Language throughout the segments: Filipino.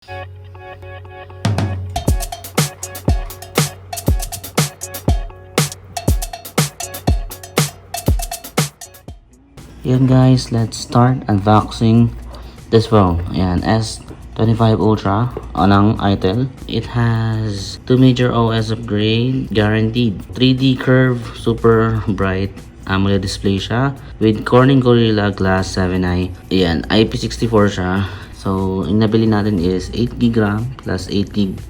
Yan guys, let's start unboxing this phone. Ayan, S25 Ultra ng itel. It has 2 major OS upgrade guaranteed. 3D curve, super bright AMOLED display siya with Corning Gorilla Glass 7i. Ayan, IP64 siya. So, yung nabili natin is 8GB RAM plus 8GB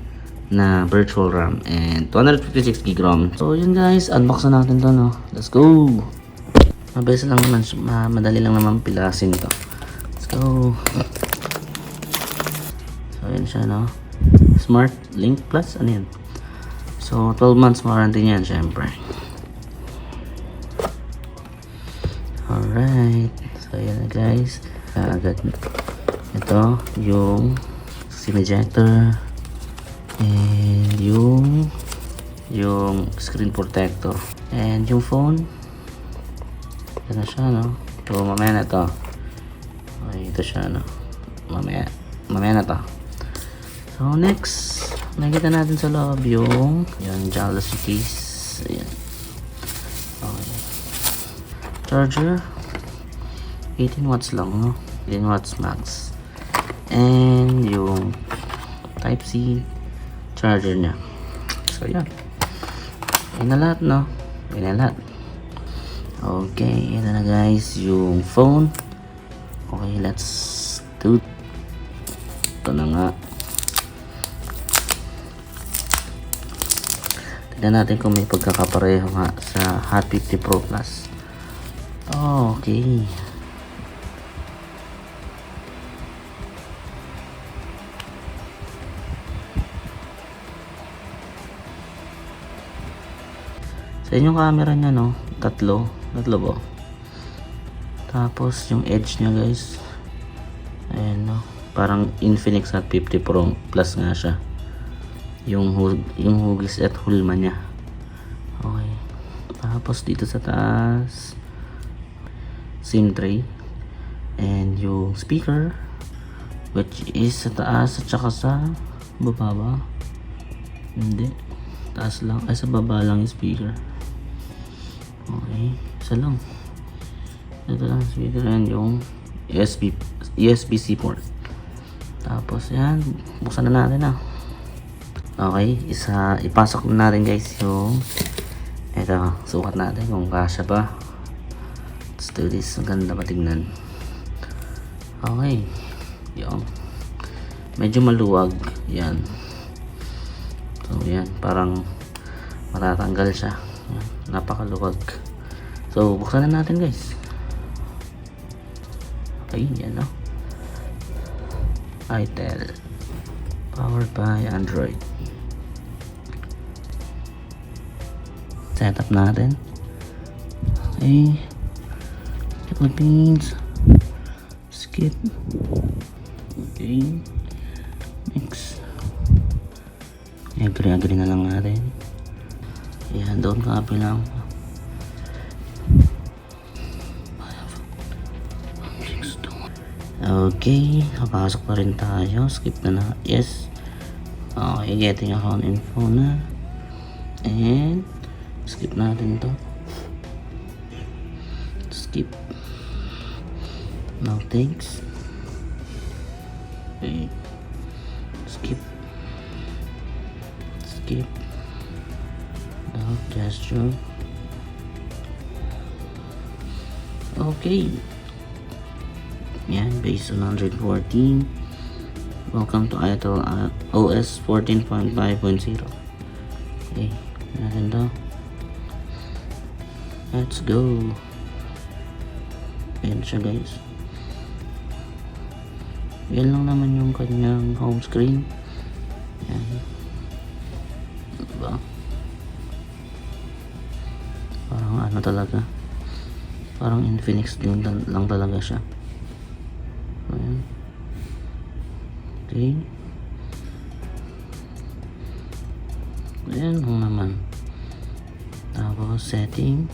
na virtual RAM and 256GB ROM. So, yun guys, unbox na natin to, no? Let's go! Mabilis lang naman, madali lang naman pilasin to. Let's go. So yan siya, no? Smart Link Plus, ano yan? So 12 months warranty niyan, syempre. Alright, so yan na guys. Agad ito yung SIM ejector and yung screen protector and yung phone. Ito na siya, no? So, mamaya na to. Okay, ito siya, no? Mamaya na to. So, next, nakikita natin sa loob yung jealousy case. Ayan. Okay. Charger. 18 watts lang, no? 18 watts max. And yung Type-C charger niya. So, yan. Yan na lahat, no? Yan na lahat. Okay, ito na guys yung phone. Okay, let's do it. Ito na nga. Tignan natin kung may pagkakapareho nga sa Hot 50 Pro Plus. Okay. Sa inyong camera niya, no? Tatlo ba? Tapos yung edge niya guys, ayan, no? Parang Infinix Hot 50 Pro Plus nga siya. Yung hugis at hulma niya. Okay. Tapos dito sa taas, SIM tray and yung speaker, which is sa taas at saka sa baba ba? Hindi, taas lang, ay sa baba lang yung speaker. Okay, isa lang. Ito lang speaker and yung USB-C port. Tapos yan, buksan na natin, Okay, ipasok na natin guys yung ito, sukat natin kung kasya pa. Let's do this, ang ganda pa tignan. Okay, yung medyo maluwag yan. So yan, parang matatanggal siya. Yan, napakaluwag. So buksan na natin guys. Okay, yan, no? itel powered by Android. Setup natin. Okay, Philippines, skip. Okay, next. Agree na lang natin. Ayan, doon copy lang. Okay, papasok pa rin tayo. Skip na. Yes. Okay, getting account info na. And skip natin to. Skip. No thanks. Okay. Skip. No gesture. Okay. Yan, based on 114. Welcome to itel OS 14.5.0. Okay, natin to. Let's go. Ayan siya guys. Yan lang naman yung kanyang home screen. Yan. Diba? Parang ano talaga. Parang Infinix din lang talaga siya. Ayan. Okay. Ayan lang naman. Tapos setting.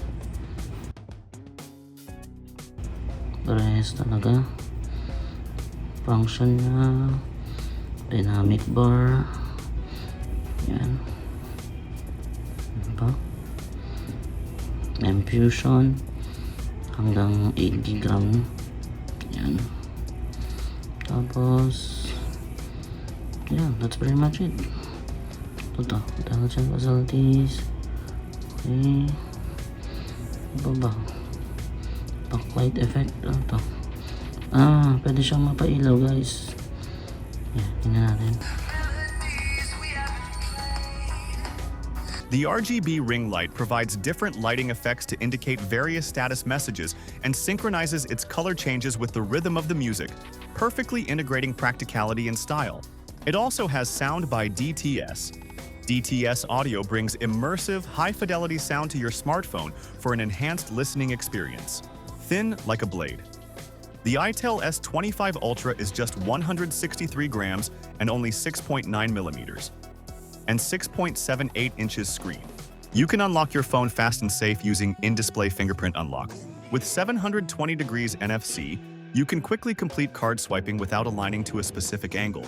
The rest talaga. Function niya. Dynamic bar. Yan. Diba? Infusion hanggang 80 gram. Yan. Tapos yeah, that's pretty much it. Ito intelligent facilities. Okay. Ano ba? Backlight effect. Ito. Pwede siyang mapailaw, guys. Yan, tingnan natin. The RGB ring light provides different lighting effects to indicate various status messages and synchronizes its color changes with the rhythm of the music, perfectly integrating practicality and style. It also has sound by DTS. DTS audio brings immersive, high-fidelity sound to your smartphone for an enhanced listening experience. Thin like a blade. The itel S25 Ultra is just 163 grams and only 6.9 millimeters. And 6.78 inches screen. You can unlock your phone fast and safe using in-display fingerprint unlock. With 720 degrees NFC, you can quickly complete card swiping without aligning to a specific angle.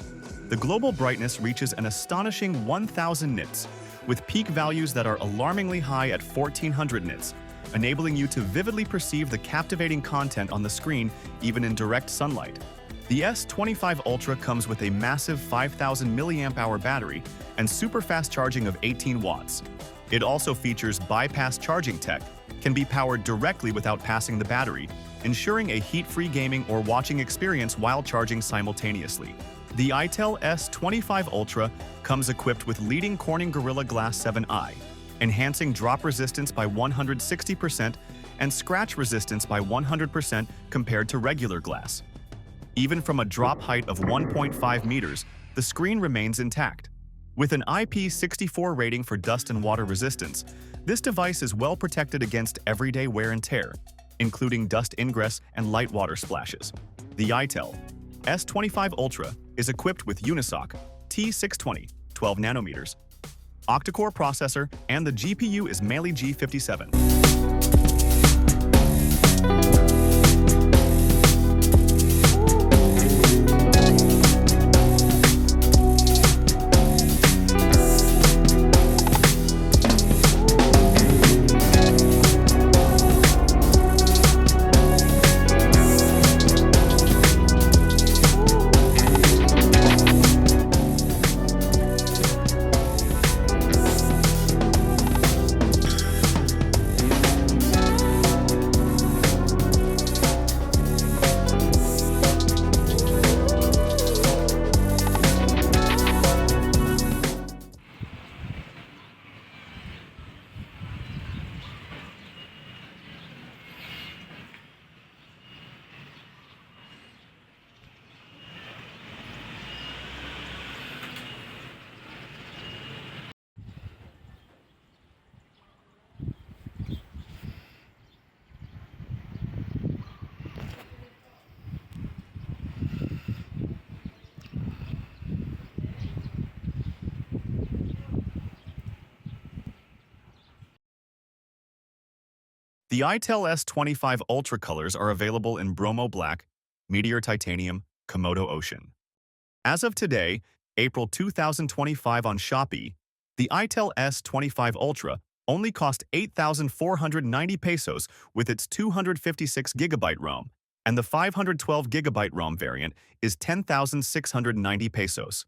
The global brightness reaches an astonishing 1000 nits, with peak values that are alarmingly high at 1400 nits, enabling you to vividly perceive the captivating content on the screen even in direct sunlight. The S25 Ultra comes with a massive 5000 mAh battery and super fast charging of 18 watts. It also features bypass charging tech, can be powered directly without passing the battery, ensuring a heat-free gaming or watching experience while charging simultaneously. The itel S25 Ultra comes equipped with leading Corning Gorilla Glass 7i, enhancing drop resistance by 160% and scratch resistance by 100% compared to regular glass. Even from a drop height of 1.5 meters, the screen remains intact. With an IP64 rating for dust and water resistance, this device is well protected against everyday wear and tear, including dust ingress and light water splashes. The itel S25 Ultra is equipped with UNISOC T620, 12 nanometers, octa-core processor, and the GPU is Mali G57. The itel S25 Ultra colors are available in Bromo Black, Meteor Titanium, Komodo Ocean. As of today, April 2025 on Shopee, the itel S25 Ultra only cost 8,490 pesos with its 256GB ROM, and the 512GB ROM variant is 10,690 pesos.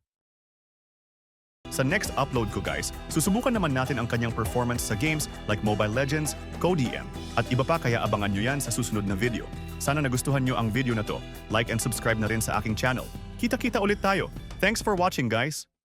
Sa next upload ko guys, susubukan naman natin ang kanyang performance sa games like Mobile Legends, CodeM, at iba pa kaya abangan nyo yan sa susunod na video. Sana nagustuhan nyo ang video na to. Like and subscribe na rin sa aking channel. Kita-kita ulit tayo. Thanks for watching guys!